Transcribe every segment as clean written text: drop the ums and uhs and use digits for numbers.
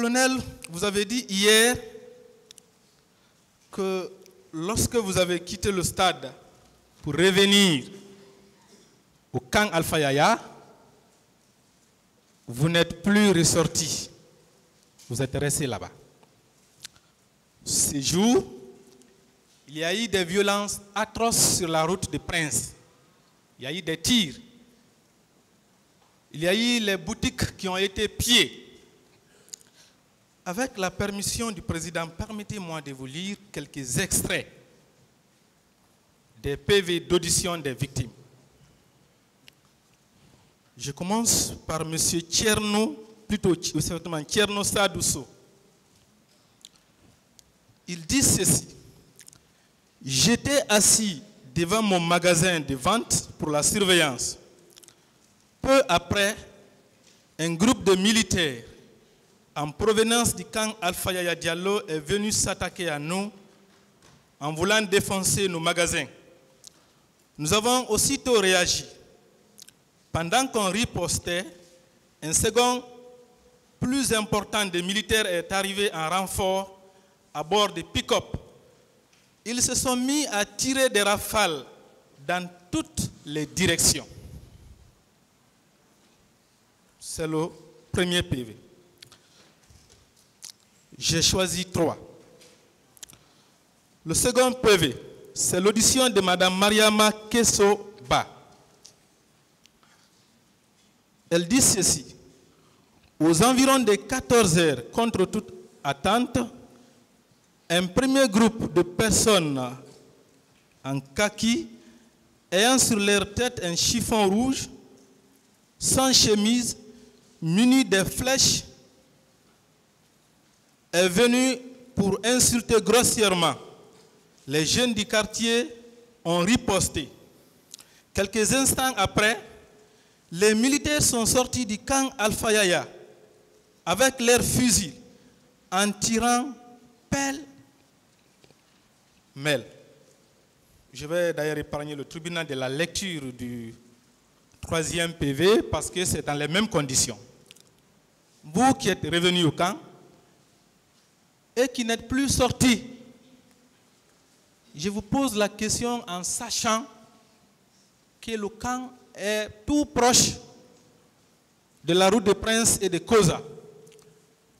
colonel, vous avez dit hier que lorsque vous avez quitté le stade pour revenir au camp Alpha Yaya, vous n'êtes plus ressorti. Vous êtes resté là-bas. Ces jours, il y a eu des violences atroces sur la route de Prince. Il y a eu des tirs. Il y a eu les boutiques qui ont été pillées. Avec la permission du président, permettez-moi de vous lire quelques extraits des PV d'audition des victimes. Je commence par M. Tcherno, plutôt Tcherno Sadousso. Il dit ceci. J'étais assis devant mon magasin de vente pour la surveillance. Peu après, un groupe de militaires en provenance du camp Alpha Yaya Diallo est venu s'attaquer à nous en voulant défoncer nos magasins. Nous avons aussitôt réagi. Pendant qu'on ripostait, un second plus important des militaires est arrivé en renfort à bord de pick-up. Ils se sont mis à tirer des rafales dans toutes les directions. C'est le premier PV. J'ai choisi 3. Le second PV, c'est l'audition de Mme Mariama Kesso-Ba. Elle dit ceci. Aux environs de 14 heures, contre toute attente, un premier groupe de personnes en kaki, ayant sur leur tête un chiffon rouge, sans chemise, munis de flèches, est venu pour insulter grossièrement. Les jeunes du quartier ont riposté. Quelques instants après, les militaires sont sortis du camp Alpha Yaya avec leurs fusils en tirant pêle-mêle. Je vais d'ailleurs épargner le tribunal de la lecture du 3e PV parce que c'est dans les mêmes conditions. Vous qui êtes revenus au camp et qui n'êtes plus sortis, je vous pose la question en sachant que le camp est tout proche de la route de Prince et de Koza.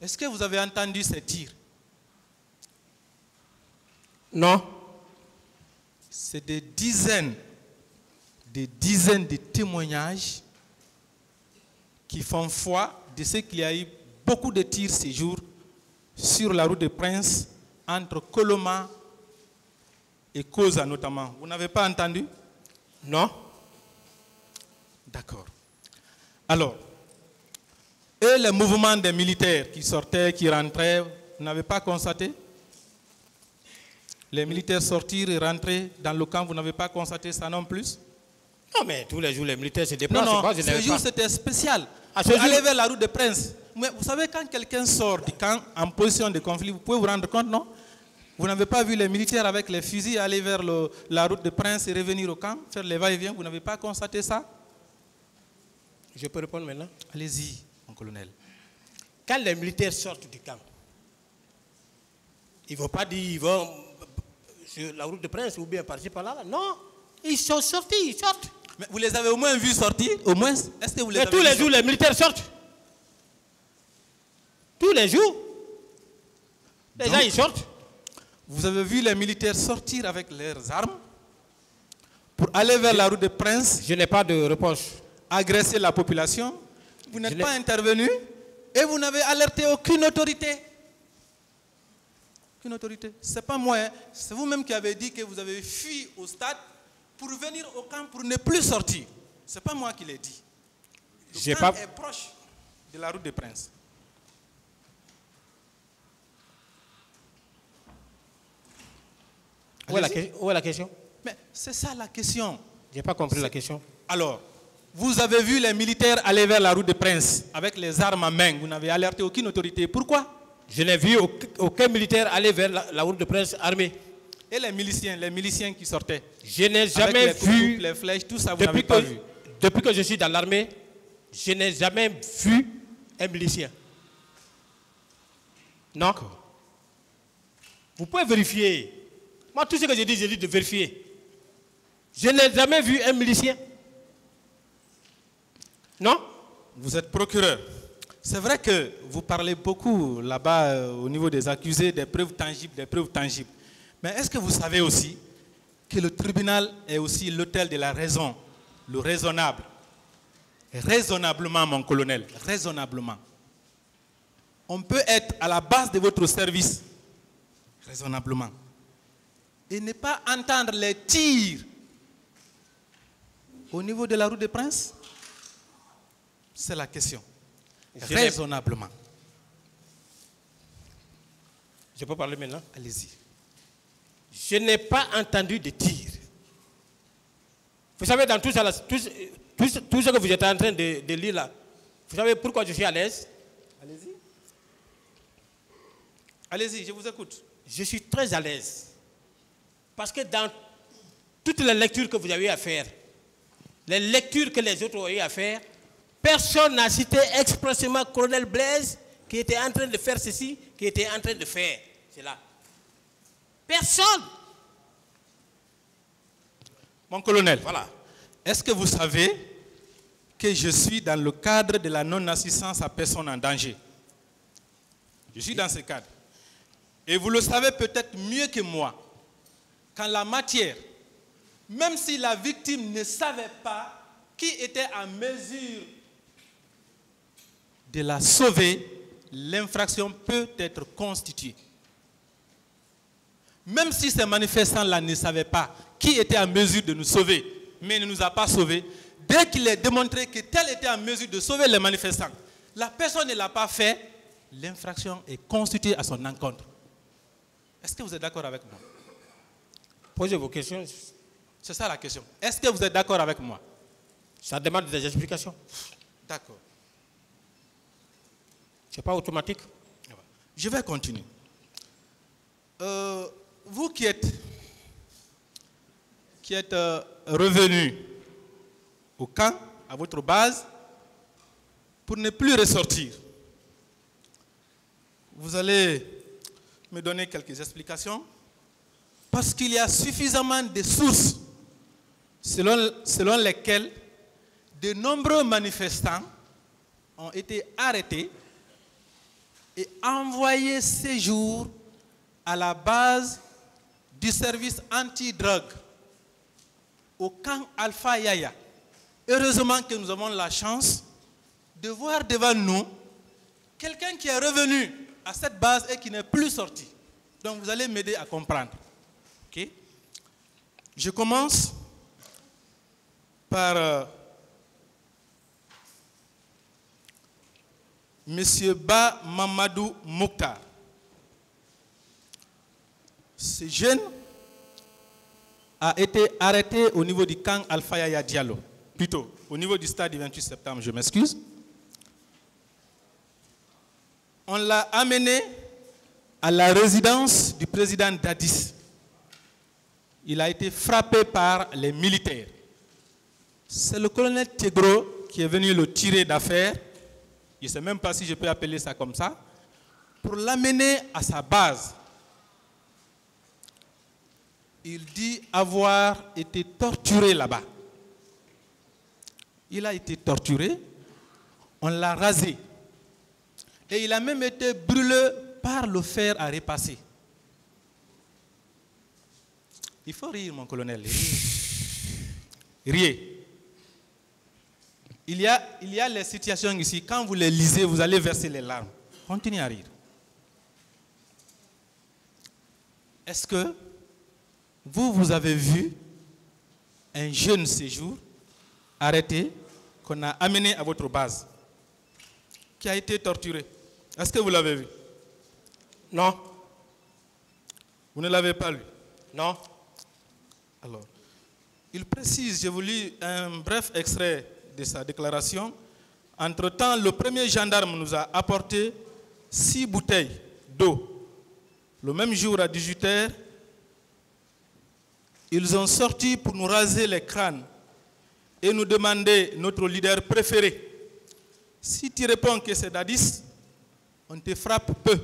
Est-ce que vous avez entendu ces tirs? Non. C'est des dizaines de témoignages qui font foi de ce qu'il y a eu beaucoup de tirs ces jours sur la route de Prince entre Koloma et Koza notamment. Vous n'avez pas entendu? Non. D'accord. Alors, et les mouvements des militaires qui sortaient, qui rentraient, vous n'avez pas constaté? Les militaires sortir et rentrer dans le camp, vous n'avez pas constaté ça non plus? Non, mais tous les jours, les militaires se déplacent. Non, ce jour, c'était spécial. Pour aller vers la route de Prince. Mais vous savez, quand quelqu'un sort du camp en position de conflit, vous pouvez vous rendre compte, non? Vous n'avez pas vu les militaires avec les fusils aller vers la route de Prince et revenir au camp, faire les va-et-vient? Vous n'avez pas constaté ça? Je peux répondre maintenant? Allez-y, mon colonel. Quand les militaires sortent du camp, ils ne vont pas dire ils vont sur la route de Prince ou bien par-ci par-là. Non, ils sont sortis, ils sortent. Mais vous les avez au moins vus sortir? Au moins, est-ce que vous les avez tous les jours, les militaires sortent. Tous les jours. Les gens, ils sortent. Vous avez vu les militaires sortir avec leurs armes pour aller vers la route de Prince? Je n'ai pas de réponse. Agresser la population? Vous n'êtes pas intervenu et vous n'avez alerté aucune autorité. Aucune autorité. Ce n'est pas moi, hein. C'est vous-même qui avez dit que vous avez fui au stade pour venir au camp pour ne plus sortir. Ce n'est pas moi qui l'ai dit. Le camp est proche de la route de Prince. Où est la question? Mais c'est ça la question. Je n'ai pas compris la question. Alors, vous avez vu les militaires aller vers la route de Prince avec les armes en main. Vous n'avez alerté aucune autorité. Pourquoi? Je n'ai vu aucun militaire aller vers la route de Prince armé. Et les miliciens qui sortaient? Je n'ai jamais vu. Les flèches, tout ça, vous n'avez pas vu? Depuis que je suis dans l'armée, je n'ai jamais vu un milicien. Non. Vous pouvez vérifier. Moi, tout ce que j'ai dit de vérifier. Je n'ai jamais vu un milicien. Non? Vous êtes procureur. C'est vrai que vous parlez beaucoup là-bas au niveau des accusés, des preuves tangibles. Mais est-ce que vous savez aussi que le tribunal est aussi l'autel de la raison, le raisonnable? Raisonnablement, mon colonel, raisonnablement. On peut être à la base de votre service, raisonnablement, et ne pas entendre les tirs au niveau de la rue des Princes? C'est la question. Raisonnablement. Je peux parler maintenant? Allez-y. Je n'ai pas entendu de tir. Vous savez, dans tout ça, tout ce que vous êtes en train de lire là, vous savez pourquoi je suis à l'aise? Allez-y. Allez-y, je vous écoute. Je suis très à l'aise. Parce que dans toutes les lectures que vous avez eu à faire, les lectures que les autres ont eu à faire, personne n'a cité expressément Colonel Blaise qui était en train de faire ceci, qui était en train de faire cela. Personne. Mon colonel, Voilà. Est-ce que vous savez que je suis dans le cadre de la non-assistance à personne en danger? Je suis dans ce cadre. Et vous le savez peut-être mieux que moi, qu'en la matière, même si la victime ne savait pas qui était en mesure de la sauver, l'infraction peut être constituée. Même si ces manifestants-là ne savaient pas qui était en mesure de nous sauver, mais ne nous a pas sauvés, dès qu'il est démontré que tel était en mesure de sauver les manifestants, la personne ne l'a pas fait, l'infraction est constituée à son encontre. Est-ce que vous êtes d'accord avec moi? Posez vos questions. C'est ça la question. Est-ce que vous êtes d'accord avec moi? Ça demande des explications. D'accord. Ce n'est pas automatique. Je vais continuer. Vous qui êtes revenu au camp, à votre base, pour ne plus ressortir, vous allez me donner quelques explications, parce qu'il y a suffisamment de sources selon lesquelles de nombreux manifestants ont été arrêtés et envoyés séjour à la base du service anti-drogue au camp Alpha Yaya. Heureusement que nous avons la chance de voir devant nous quelqu'un qui est revenu à cette base et qui n'est plus sorti. Donc vous allez m'aider à comprendre. Okay? Je commence par Monsieur Ba Mamadou Mokhtar. Ce jeune a été arrêté au niveau du camp Alpha Yaya Diallo, plutôt au niveau du stade du 28 septembre, je m'excuse. On l'a amené à la résidence du président Dadis. Il a été frappé par les militaires. C'est le colonel Tegro qui est venu le tirer d'affaire, je ne sais même pas si je peux appeler ça comme ça, pour l'amener à sa base. Il dit avoir été torturé là-bas. Il a été torturé, on l'a rasé. Et il a même été brûlé par le fer à repasser. Il faut rire, mon colonel. Riez. Il y a les situations ici, quand vous les lisez, vous allez verser les larmes. Continuez à rire. Est-ce que vous avez vu un jeune séjour arrêté, qu'on a amené à votre base, qui a été torturé? Est-ce que vous l'avez vu? Non. Vous ne l'avez pas lu? Non. Alors, il précise, je vous lis un bref extrait de sa déclaration. Entre-temps, le premier gendarme nous a apporté 6 bouteilles d'eau. Le même jour à 18h, ils ont sorti pour nous raser les crânes et nous demander notre leader préféré. Si tu réponds que c'est Dadis, on te frappe peu.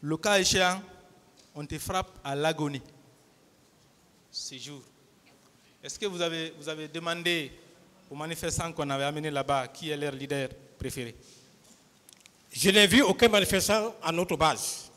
le cas échéant, on te frappe à l'agonie. Ces jours. Est-ce que vous avez demandé aux manifestants qu'on avait amenés là-bas qui est leur leader préféré? Je n'ai vu aucun manifestant à notre base.